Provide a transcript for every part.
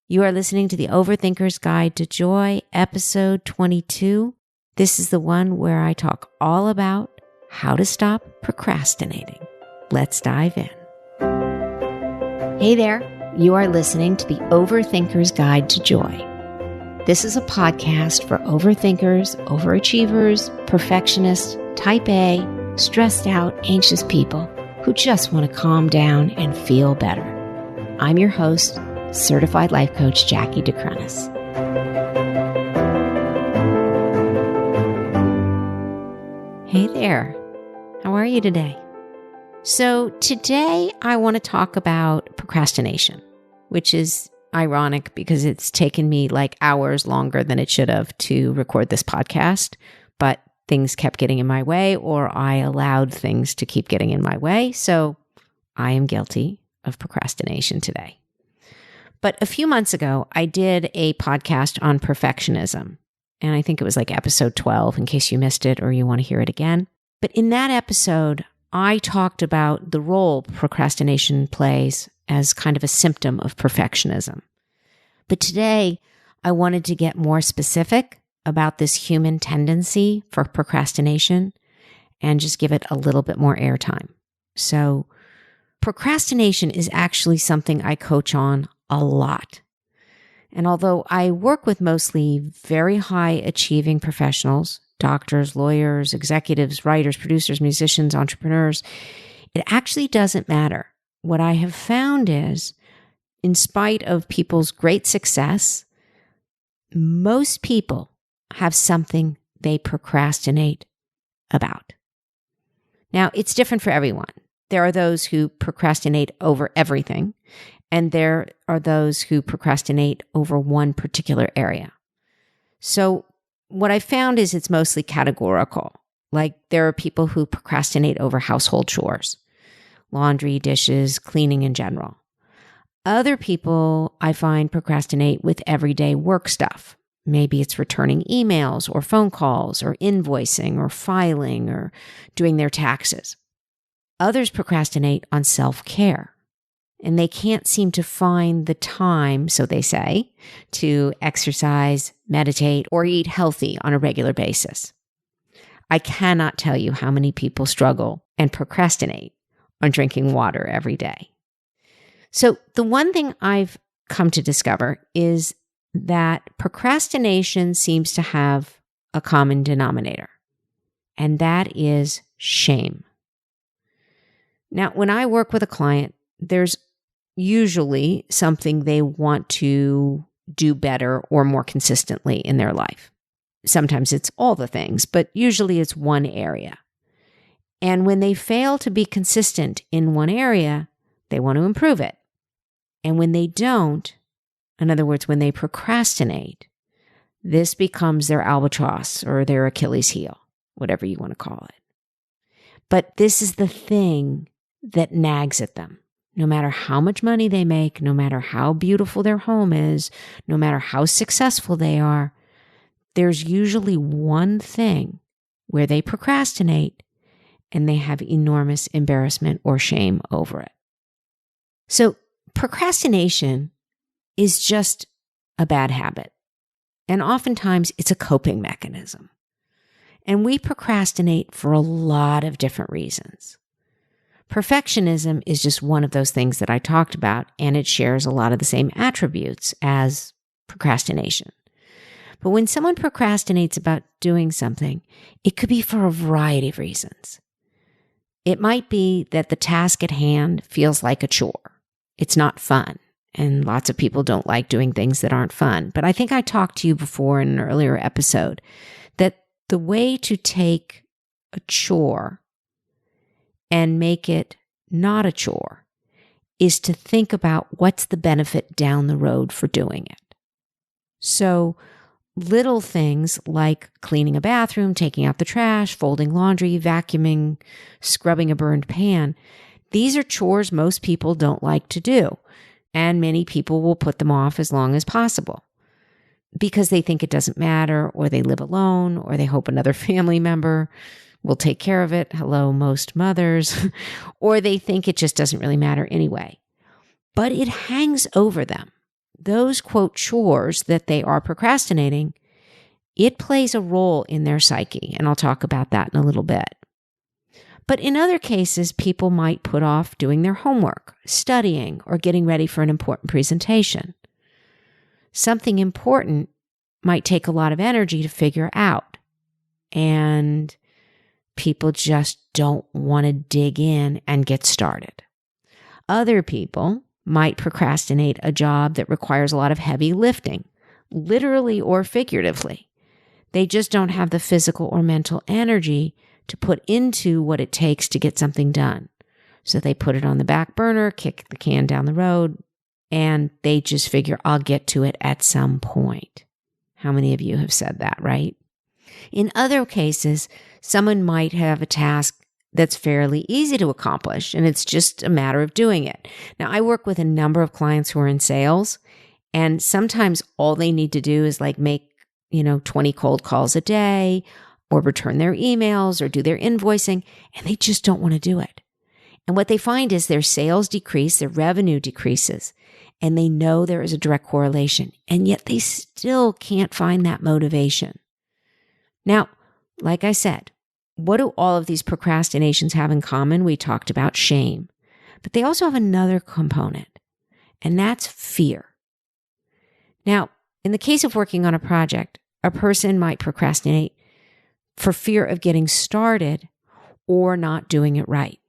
You are listening to the Overthinker's Guide to Joy, episode 22. This is the one where I talk all about how to stop procrastinating. Let's dive in. Hey there, you are listening to the Overthinker's Guide to Joy. This is a podcast for overthinkers, overachievers, perfectionists, type A, stressed out, anxious people who just want to calm down and feel better. I'm your host, Certified Life Coach Jackie DeCrenis. Hey there, how are you today? So today I want to talk about procrastination, which is ironic because it's taken me like hours longer than it should have to record this podcast, but things kept getting in my way, or I allowed things to keep getting in my way. So I am guilty of procrastination today. But a few months ago, I did a podcast on perfectionism. And I think it was like episode 12, in case you missed it or you want to hear it again. But in that episode, I talked about the role procrastination plays as kind of a symptom of perfectionism. But today, I wanted to get more specific about this human tendency for procrastination and just give it a little bit more airtime. So procrastination is actually something I coach on a lot. And although I work with mostly very high achieving professionals, doctors, lawyers, executives, writers, producers, musicians, entrepreneurs, it actually doesn't matter. What I have found is, in spite of people's great success, most people have something they procrastinate about. Now, it's different for everyone. There are those who procrastinate over everything, and there are those who procrastinate over one particular area. So what I found is it's mostly categorical. Like there are people who procrastinate over household chores, laundry, dishes, cleaning in general. Other people I find procrastinate with everyday work stuff. Maybe it's returning emails or phone calls or invoicing or filing or doing their taxes. Others procrastinate on self-care. And they can't seem to find the time, so they say, to exercise, meditate, or eat healthy on a regular basis. I cannot tell you how many people struggle and procrastinate on drinking water every day. So the one thing I've come to discover is that procrastination seems to have a common denominator, and that is shame. Now, when I work with a client, there's usually something they want to do better or more consistently in their life. Sometimes it's all the things, but usually it's one area. And when they fail to be consistent in one area, they want to improve it. And when they don't, in other words, when they procrastinate, this becomes their albatross or their Achilles heel, whatever you want to call it. But this is the thing that nags at them. No matter how much money they make, no matter how beautiful their home is, no matter how successful they are, there's usually one thing where they procrastinate and they have enormous embarrassment or shame over it. So procrastination is just a bad habit. And oftentimes it's a coping mechanism. And we procrastinate for a lot of different reasons. Perfectionism is just one of those things that I talked about, and it shares a lot of the same attributes as procrastination. But when someone procrastinates about doing something, it could be for a variety of reasons. It might be that the task at hand feels like a chore. It's not fun, and lots of people don't like doing things that aren't fun. But I think I talked to you before in an earlier episode that the way to take a chore and make it not a chore is to think about what's the benefit down the road for doing it. So little things like cleaning a bathroom, taking out the trash, folding laundry, vacuuming, scrubbing a burned pan, these are chores most people don't like to do, and many people will put them off as long as possible because they think it doesn't matter, or they live alone, or they hope another family member will take care of it. Hello, most mothers. Or they think it just doesn't really matter anyway. But it hangs over them. those, quote, chores that they are procrastinating, it plays a role in their psyche. And I'll talk about that in a little bit. But in other cases, people might put off doing their homework, studying, or getting ready for an important presentation. Something important might take a lot of energy to figure out, and people just don't want to dig in and get started. Other people might procrastinate a job that requires a lot of heavy lifting, literally or figuratively. They just don't have the physical or mental energy to put into what it takes to get something done. So they put it on the back burner, kick the can down the road, and they just figure, I'll get to it at some point. How many of you have said that, right? In other cases, someone might have a task that's fairly easy to accomplish, and it's just a matter of doing it. Now, I work with a number of clients who are in sales, and sometimes all they need to do is make 20 cold calls a day, or return their emails, or do their invoicing, and they just don't want to do it. And what they find is their sales decrease, their revenue decreases, and they know there is a direct correlation, and yet they still can't find that motivation. Now, like I said, what do all of these procrastinations have in common? We talked about shame, but they also have another component, and that's fear. Now, in the case of working on a project, a person might procrastinate for fear of getting started or not doing it right.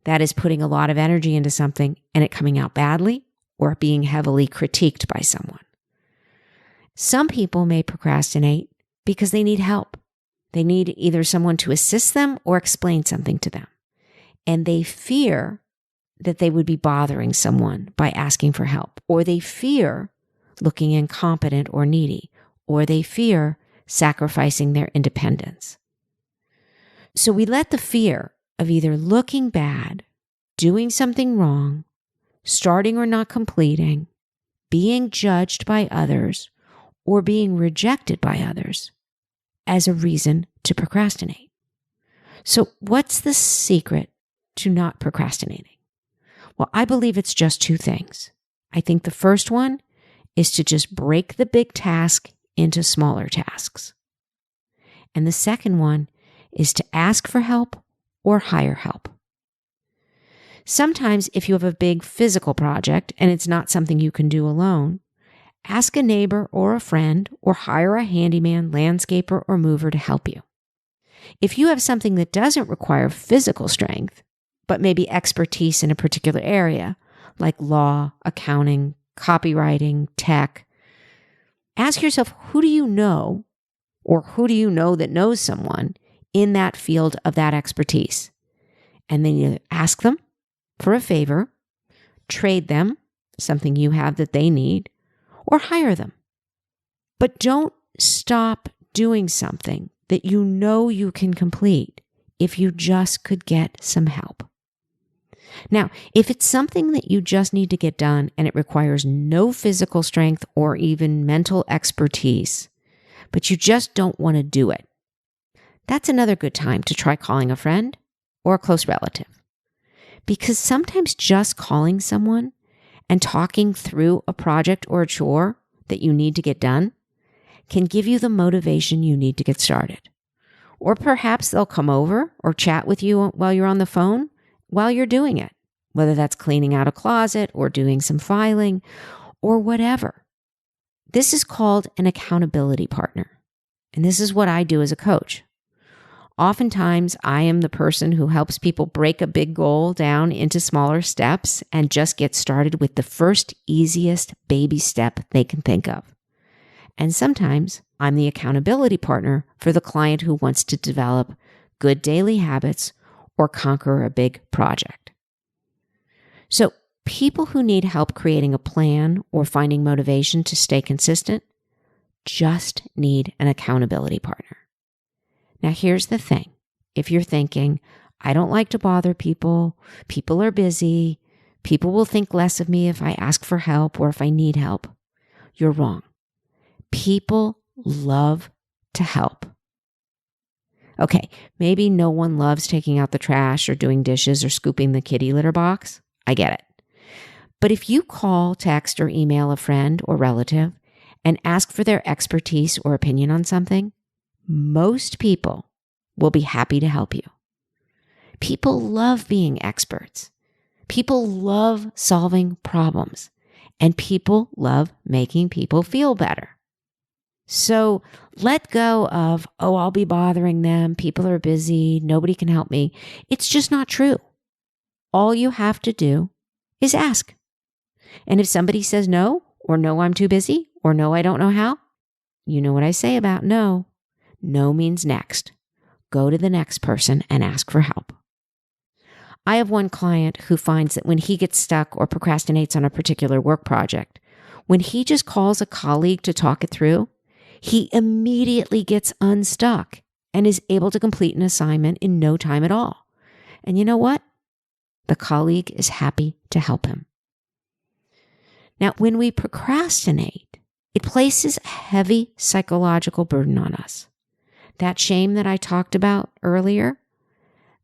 That is putting a lot of energy into something and it coming out badly or being heavily critiqued by someone. Some people may procrastinate because they need help. They need either someone to assist them or explain something to them. And they fear that they would be bothering someone by asking for help, or they fear looking incompetent or needy, or they fear sacrificing their independence. So we let the fear of either looking bad, doing something wrong, starting or not completing, being judged by others, or being rejected by others as a reason to procrastinate. So what's the secret to not procrastinating? Well, I believe it's just two things. I think the first one is to just break the big task into smaller tasks. And the second one is to ask for help or hire help. Sometimes if you have a big physical project and it's not something you can do alone, ask a neighbor or a friend or hire a handyman, landscaper, or mover to help you. If you have something that doesn't require physical strength, but maybe expertise in a particular area, like law, accounting, copywriting, tech, ask yourself, who do you know, or who do you know that knows someone in that field of that expertise? And then you ask them for a favor, trade them something you have that they need, or hire them. But don't stop doing something that you know you can complete if you just could get some help. Now, if it's something that you just need to get done and it requires no physical strength or even mental expertise, but you just don't want to do it, that's another good time to try calling a friend or a close relative. Because sometimes just calling someone and talking through a project or a chore that you need to get done can give you the motivation you need to get started. Or perhaps they'll come over or chat with you while you're on the phone while you're doing it, whether that's cleaning out a closet or doing some filing or whatever. This is called an accountability partner. And this is what I do as a coach. Oftentimes, I am the person who helps people break a big goal down into smaller steps and just get started with the first easiest baby step they can think of. And sometimes I'm the accountability partner for the client who wants to develop good daily habits or conquer a big project. So people who need help creating a plan or finding motivation to stay consistent just need an accountability partner. Now, here's the thing. If you're thinking, I don't like to bother people, people are busy, people will think less of me if I ask for help or if I need help, you're wrong. People love to help. Okay, maybe no one loves taking out the trash or doing dishes or scooping the kitty litter box. I get it. But if you call, text, or email a friend or relative and ask for their expertise or opinion on something, most people will be happy to help you. People love being experts. People love solving problems. And people love making people feel better. So let go of, oh, I'll be bothering them. People are busy. Nobody can help me. It's just not true. All you have to do is ask. And if somebody says no, or no, I'm too busy, or no, I don't know how, you know what I say about no. No means next. Go to the next person and ask for help. I have one client who finds that when he gets stuck or procrastinates on a particular work project, when he just calls a colleague to talk it through, he immediately gets unstuck and is able to complete an assignment in no time at all. And you know what? The colleague is happy to help him. Now, when we procrastinate, it places a heavy psychological burden on us. That shame that I talked about earlier,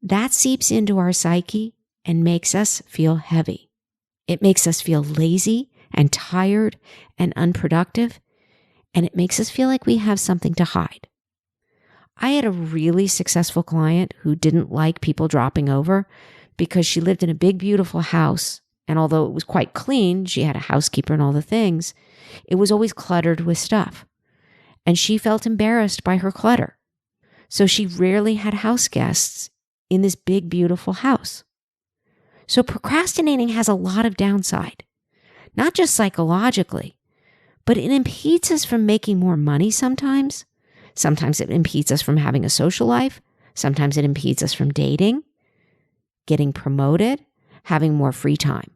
that seeps into our psyche and makes us feel heavy. It makes us feel lazy and tired and unproductive, and it makes us feel like we have something to hide. I had a really successful client who didn't like people dropping over because she lived in a big, beautiful house, and although it was quite clean, she had a housekeeper and all the things, it was always cluttered with stuff. And she felt embarrassed by her clutter. So she rarely had house guests in this big, beautiful house. So procrastinating has a lot of downside, not just psychologically, but it impedes us from making more money sometimes. Sometimes it impedes us from having a social life. Sometimes it impedes us from dating, getting promoted, having more free time.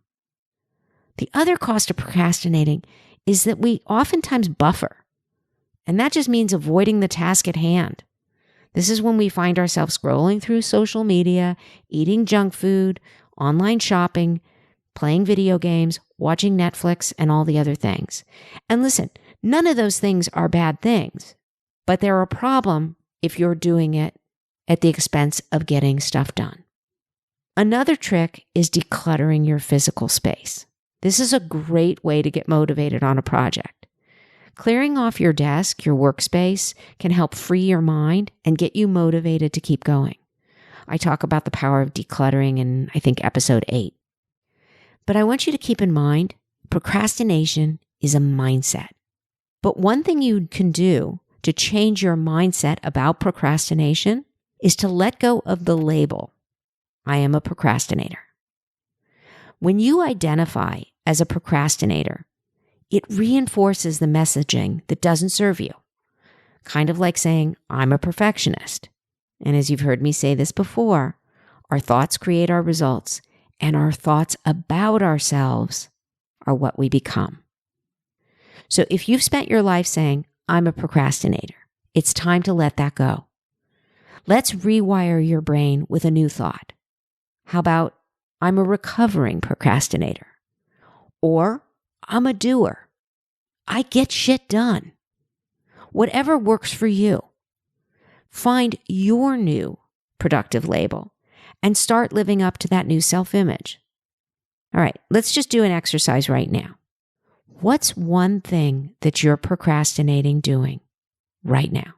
The other cost of procrastinating is that we oftentimes buffer, and that just means avoiding the task at hand. This is when we find ourselves scrolling through social media, eating junk food, online shopping, playing video games, watching Netflix, and all the other things. And listen, none of those things are bad things, but they're a problem if you're doing it at the expense of getting stuff done. Another trick is decluttering your physical space. This is a great way to get motivated on a project. Clearing off your desk, your workspace, can help free your mind and get you motivated to keep going. I talk about the power of decluttering in, I think, episode 8. But I want you to keep in mind, procrastination is a mindset. But one thing you can do to change your mindset about procrastination is to let go of the label, I am a procrastinator. When you identify as a procrastinator, it reinforces the messaging that doesn't serve you. Kind of like saying, I'm a perfectionist. And as you've heard me say this before, our thoughts create our results, and our thoughts about ourselves are what we become. So if you've spent your life saying, I'm a procrastinator, it's time to let that go. Let's rewire your brain with a new thought. How about, I'm a recovering procrastinator? Or, I'm a doer. I get shit done. Whatever works for you. Find your new productive label and start living up to that new self-image. All right, let's just do an exercise right now. What's one thing that you're procrastinating doing right now?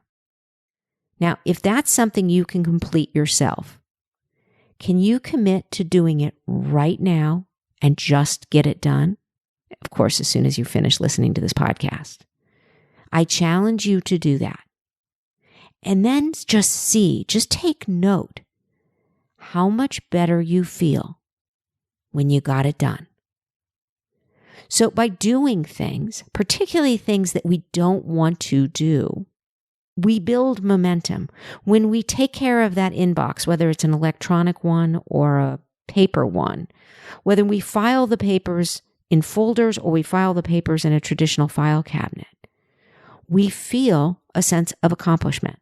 Now, if that's something you can complete yourself, can you commit to doing it right now and just get it done? Of course, as soon as you finish listening to this podcast. I challenge you to do that. And then just take note how much better you feel when you got it done. So by doing things, particularly things that we don't want to do, we build momentum. When we take care of that inbox, whether it's an electronic one or a paper one, whether we file the papers in folders or we file the papers in a traditional file cabinet, we feel a sense of accomplishment.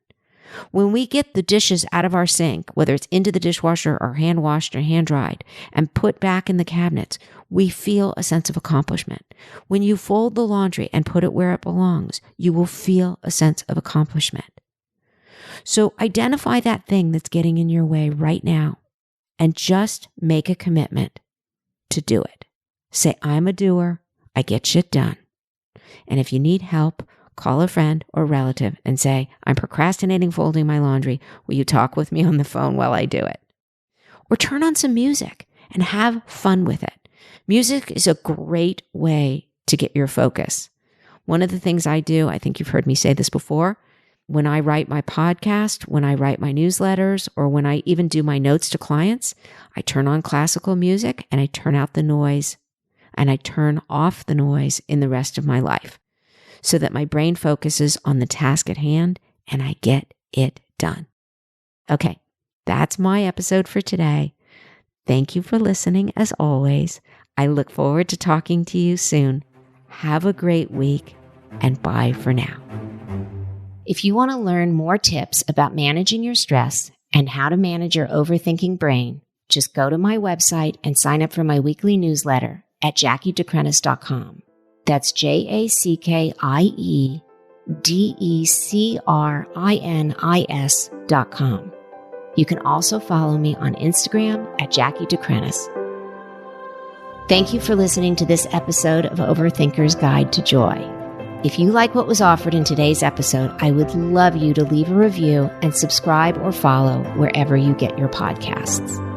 When we get the dishes out of our sink, whether it's into the dishwasher or hand washed or hand dried, and put back in the cabinets, we feel a sense of accomplishment. When you fold the laundry and put it where it belongs, you will feel a sense of accomplishment. So identify that thing that's getting in your way right now and just make a commitment to do it. Say, I'm a doer. I get shit done. And if you need help, call a friend or relative and say, I'm procrastinating folding my laundry. Will you talk with me on the phone while I do it? Or turn on some music and have fun with it. Music is a great way to get your focus. One of the things I do, I think you've heard me say this before, when I write my podcast, when I write my newsletters, or when I even do my notes to clients, I turn on classical music and I turn out the noise and I turn off the noise in the rest of my life so that my brain focuses on the task at hand and I get it done. Okay, that's my episode for today. Thank you for listening as always. I look forward to talking to you soon. Have a great week and bye for now. If you want to learn more tips about managing your stress and how to manage your overthinking brain, just go to my website and sign up for my weekly newsletter at jackiedecrenis.com. That's JACKIEDECRINIS.com. You can also follow me on Instagram at Jackie Decrenis. Thank you for listening to this episode of Overthinker's Guide to Joy. If you like what was offered in today's episode, I would love you to leave a review and subscribe or follow wherever you get your podcasts.